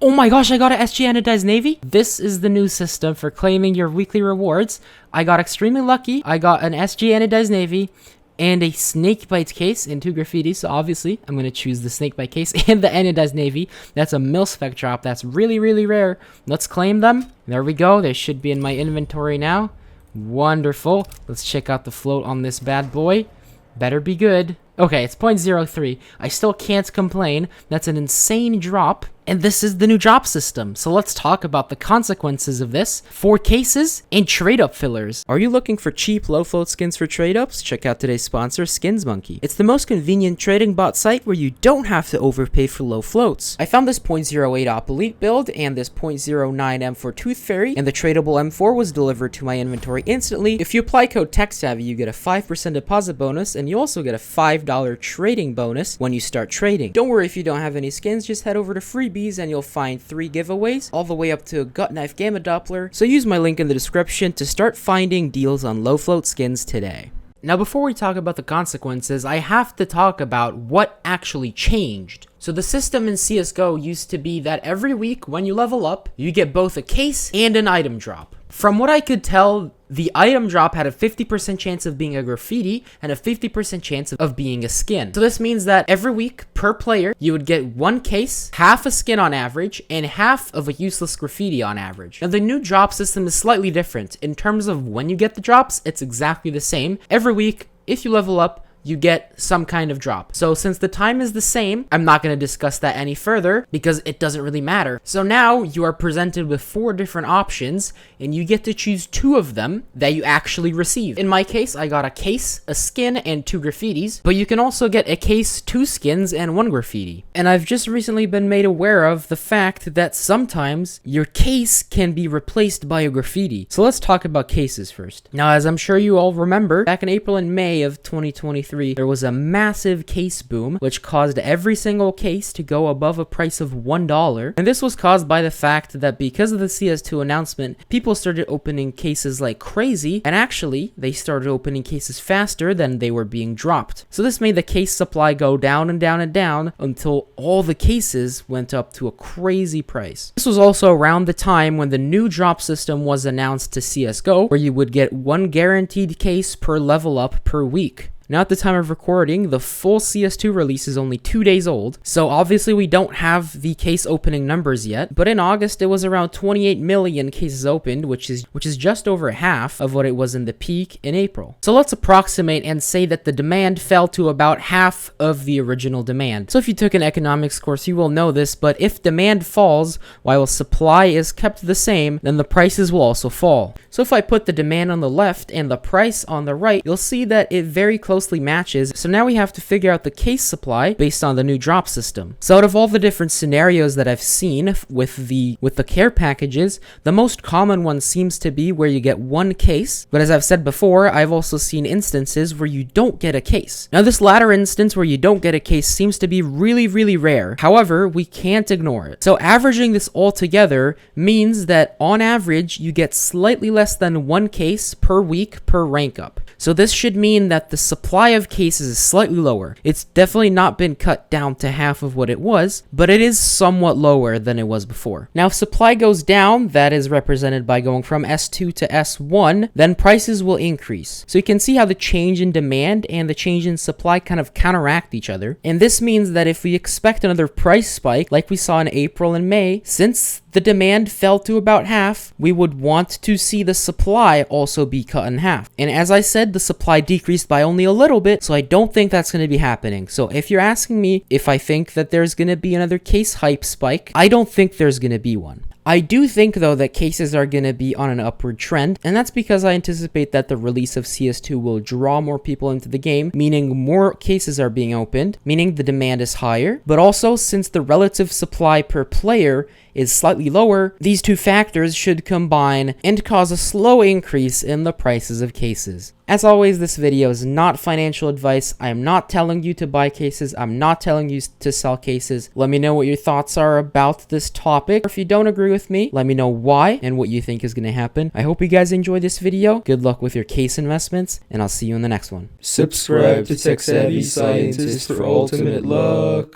Oh my gosh, I got a SG Anodized Navy. This is the new system for claiming your weekly rewards. I got extremely lucky. I got an SG Anodized Navy and a snakebite case and 2 graffitis. So obviously, I'm going to choose the snakebite case and the Anodized Navy. That's a mil-spec drop. That's really, really rare. Let's claim them. There we go. They should be in my inventory now. Wonderful. Let's check out the float on this bad boy. Better be good. Okay, it's 0.03. I still can't complain. That's an insane drop. And this is the new drop system. So let's talk about the consequences of this for cases and trade-up fillers. Are you looking for cheap low float skins for trade-ups? Check out today's sponsor, SkinsMonkey. It's the most convenient trading bot site where you don't have to overpay for low floats. I found this 0.08 Op Elite build and this 0.09 M4 Tooth Fairy, and the tradable M4 was delivered to my inventory instantly. If you apply code TechSavvy, you get a 5% deposit bonus, and you also get a $5 trading bonus when you start trading. Don't worry if you don't have any skins, just head over to Freebies and you'll find 3 giveaways, all the way up to a Gut Knife Gamma Doppler. So use my link in the description to start finding deals on low float skins today. Now before we talk about the consequences, I have to talk about what actually changed. So the system in CSGO used to be that every week when you level up, you get both a case and an item drop. From what I could tell, the item drop had a 50% chance of being a graffiti and a 50% chance of being a skin. So this means that every week per player, you would get 1 case, half a skin on average, and half of a useless graffiti on average. Now the new drop system is slightly different. In terms of when you get the drops, it's exactly the same. Every week, if you level up, you get some kind of drop. So since the time is the same, I'm not going to discuss that any further because it doesn't really matter. So now you are presented with 4 different options and you get to choose 2 of them that you actually receive. In my case, I got a case, a skin, and 2 graffitis, but you can also get a case, 2 skins, and 1 graffiti. And I've just recently been made aware of the fact that sometimes your case can be replaced by a graffiti. So let's talk about cases first. Now, as I'm sure you all remember, back in April and May of 2023, there was a massive case boom, which caused every single case to go above a price of $1. And this was caused by the fact that because of the CS2 announcement, people started opening cases like crazy, and actually, they started opening cases faster than they were being dropped. So this made the case supply go down and down and down until all the cases went up to a crazy price. This was also around the time when the new drop system was announced to CSGO, where you would get 1 guaranteed case per level up per week. Now at the time of recording, the full CS2 release is only 2 days old, so obviously we don't have the case opening numbers yet, but in August it was around 28 million cases opened, which is just over half of what it was in the peak in April. So let's approximate and say that the demand fell to about half of the original demand. So if you took an economics course, you will know this, but if demand falls while supply is kept the same, then the prices will also fall. So if I put the demand on the left and the price on the right, you'll see that it very closely matches. So now we have to figure out the case supply based on the new drop system. So out of all the different scenarios that I've seen with the care packages, the most common one seems to be where you get 1 case. But as I've said before, I've also seen instances where you don't get a case. Now this latter instance where you don't get a case seems to be really, really rare. However, we can't ignore it. So averaging this all together means that on average, you get slightly less than 1 case per week per rank up. So this should mean that the supply of cases is slightly lower. It's definitely not been cut down to half of what it was, but it is somewhat lower than it was before. Now, if supply goes down, that is represented by going from S2 to S1, then prices will increase. So you can see how the change in demand and the change in supply kind of counteract each other. And this means that if we expect another price spike, like we saw in April and May, since the demand fell to about half, we would want to see the supply also be cut in half. And as I said, the supply decreased by only a little bit, so I don't think that's going to be happening. So if you're asking me if I think that there's going to be another case hype spike, I don't think there's going to be one. I do think, though, that cases are going to be on an upward trend, and that's because I anticipate that the release of CS2 will draw more people into the game, meaning more cases are being opened, meaning the demand is higher, but also since the relative supply per player is slightly lower, these 2 factors should combine and cause a slow increase in the prices of cases. As always, this video is not financial advice. I am not telling you to buy cases. I'm not telling you to sell cases. Let me know what your thoughts are about this topic. If you don't agree with me, let me know why and what you think is going to happen. I hope you guys enjoyed this video. Good luck with your case investments, and I'll see you in the next one. Subscribe to Tech Savvy Scientist for ultimate luck.